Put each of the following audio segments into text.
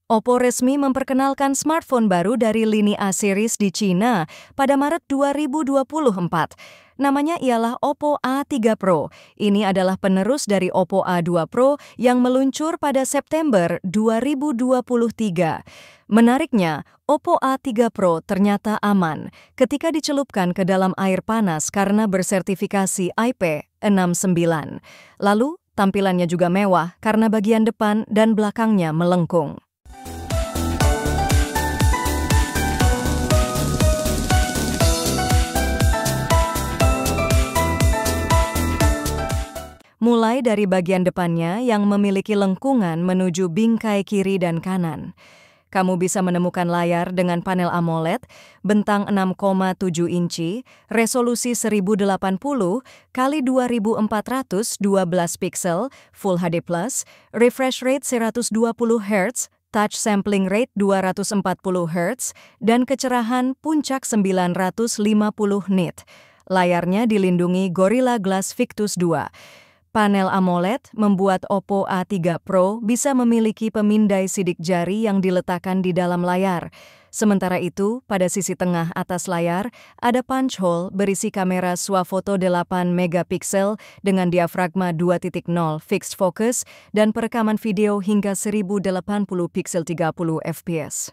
Oppo resmi memperkenalkan smartphone baru dari lini A series di China pada Maret 2024. Namanya ialah Oppo A3 Pro. Ini adalah penerus dari Oppo A2 Pro yang meluncur pada September 2023. Menariknya, Oppo A3 Pro ternyata aman ketika dicelupkan ke dalam air panas karena bersertifikasi IP69. Lalu, tampilannya juga mewah karena bagian depan dan belakangnya melengkung. Mulai dari bagian depannya yang memiliki lengkungan menuju bingkai kiri dan kanan. Kamu bisa menemukan layar dengan panel AMOLED, bentang 6,7 inci, resolusi 1080 x 2412 pixel, Full HD+, refresh rate 120 Hz, touch sampling rate 240 Hz, dan kecerahan puncak 950 nit. Layarnya dilindungi Gorilla Glass Victus 2. Panel AMOLED membuat Oppo A3 Pro bisa memiliki pemindai sidik jari yang diletakkan di dalam layar. Sementara itu, pada sisi tengah atas layar, ada punch hole berisi kamera swafoto 8 megapiksel dengan diafragma 2.0 fixed focus dan perekaman video hingga 1080 pixel 30 fps.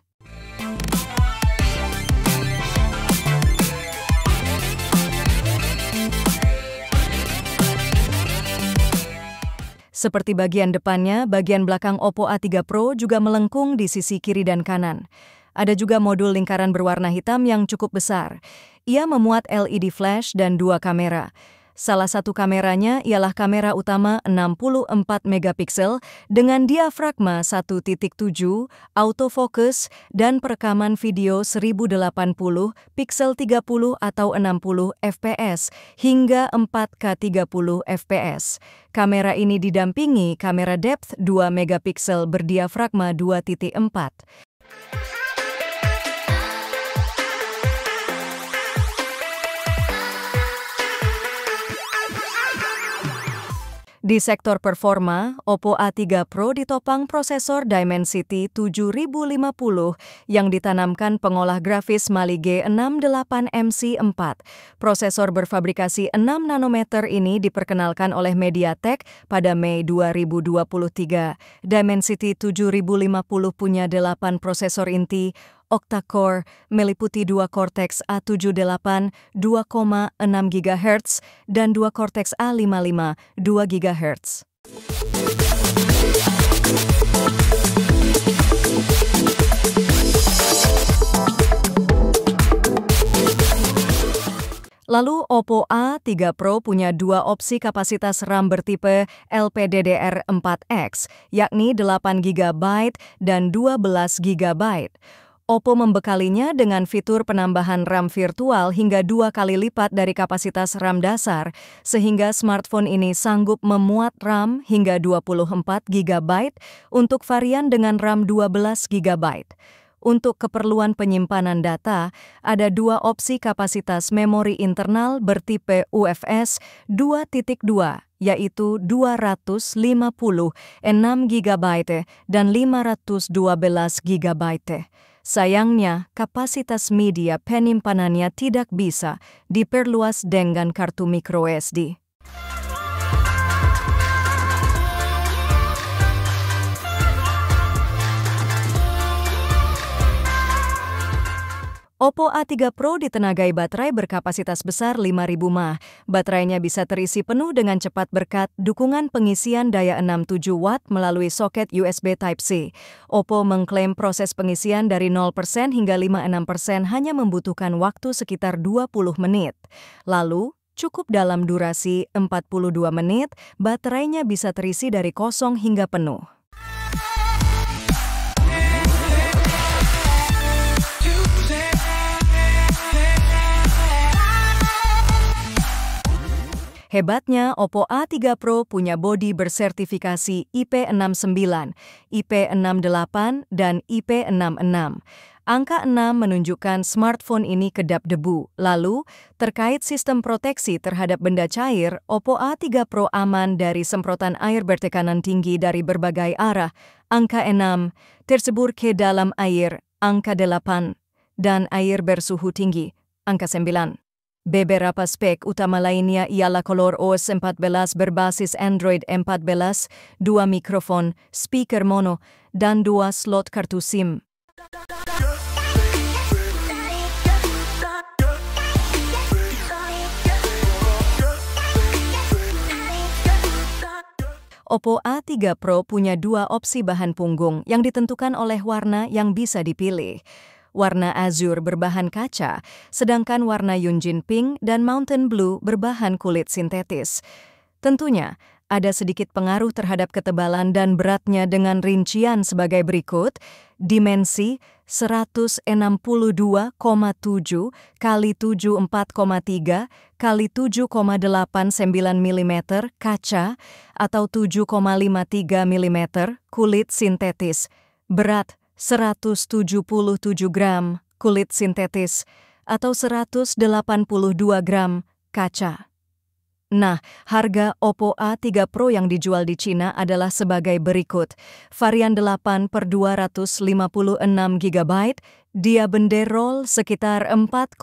Seperti bagian depannya, bagian belakang Oppo A3 Pro juga melengkung di sisi kiri dan kanan. Ada juga modul lingkaran berwarna hitam yang cukup besar. Ia memuat LED flash dan 2 kamera. Salah satu kameranya ialah kamera utama 64 megapiksel dengan diafragma 1.7, autofocus, dan perekaman video 1080 pixel 30 atau 60 fps hingga 4K 30 fps. Kamera ini didampingi kamera depth 2 megapiksel berdiafragma 2.4. Di sektor performa, Oppo A3 Pro ditopang prosesor Dimensity 7050 yang ditanamkan pengolah grafis Mali G68MC4. Prosesor berfabrikasi 6 nanometer ini diperkenalkan oleh MediaTek pada Mei 2023. Dimensity 7050 punya 8 prosesor inti, octa-core, meliputi 2 Cortex A78 2,6 GHz dan 2 Cortex A55 2 GHz. Lalu Oppo A3 Pro punya 2 opsi kapasitas RAM bertipe LPDDR4X, yakni 8 GB dan 12 GB. Oppo membekalinya dengan fitur penambahan RAM virtual hingga 2 kali lipat dari kapasitas RAM dasar, sehingga smartphone ini sanggup memuat RAM hingga 24 GB untuk varian dengan RAM 12 GB. Untuk keperluan penyimpanan data, ada 2 opsi kapasitas memori internal bertipe UFS 2.2, yaitu 256 GB dan 512 GB. Sayangnya, kapasitas media penyimpanannya tidak bisa diperluas dengan kartu microSD. Oppo A3 Pro ditenagai baterai berkapasitas besar 5000 mAh. Baterainya bisa terisi penuh dengan cepat berkat dukungan pengisian daya 67 Watt melalui soket USB Type-C. Oppo mengklaim proses pengisian dari 0% hingga 56% hanya membutuhkan waktu sekitar 20 menit. Lalu, cukup dalam durasi 42 menit, baterainya bisa terisi dari kosong hingga penuh. Hebatnya, Oppo A3 Pro punya bodi bersertifikasi IP69, IP68, dan IP66. Angka 6 menunjukkan smartphone ini kedap debu. Lalu, terkait sistem proteksi terhadap benda cair, Oppo A3 Pro aman dari semprotan air bertekanan tinggi dari berbagai arah. Angka 6, tercebur ke dalam air. Angka 8, dan air bersuhu tinggi. Angka 9. Beberapa spek utama lainnya ialah ColorOS 14 berbasis Android 14, 2 mikrofon, speaker mono, dan 2 slot kartu SIM. Oppo A3 Pro punya 2 opsi bahan punggung yang ditentukan oleh warna yang bisa dipilih. Warna azure berbahan kaca, sedangkan warna Yunjin Pink dan Mountain Blue berbahan kulit sintetis. Tentunya, ada sedikit pengaruh terhadap ketebalan dan beratnya dengan rincian sebagai berikut. Dimensi 162,7 x 74,3 x 7,89 mm kaca atau 7,53 mm kulit sintetis. Berat 177 gram kulit sintetis atau 182 gram kaca. Nah, harga Oppo A3 Pro yang dijual di Cina adalah sebagai berikut. Varian 8 per 256 GB, dia banderol sekitar 4,4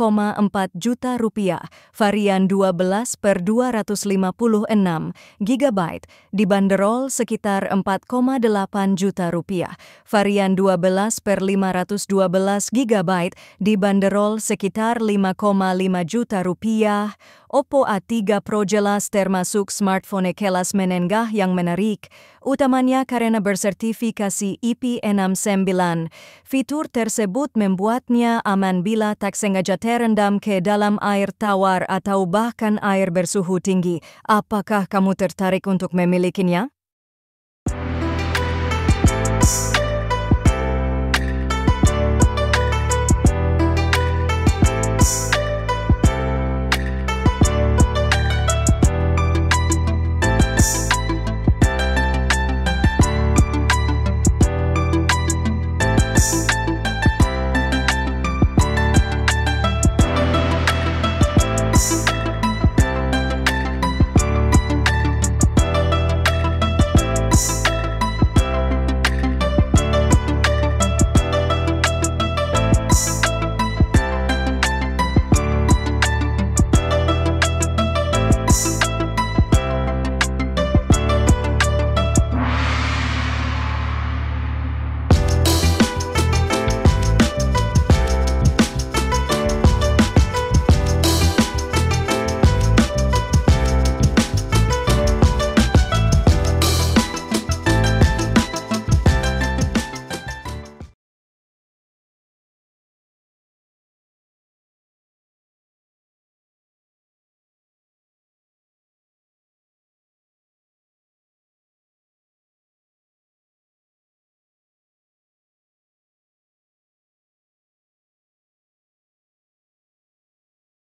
juta rupiah. Varian 12 per 256 GB, dibanderol sekitar 4,8 juta rupiah. Varian 12 per 512 GB, dibanderol sekitar 5,5 juta rupiah. Oppo A3 Pro jelas termasuk smartphone kelas menengah yang menarik, utamanya karena bersertifikasi IP69. Fitur tersebut membuatnya aman bila tak sengaja terendam ke dalam air tawar atau bahkan air bersuhu tinggi. Apakah kamu tertarik untuk memilikinya?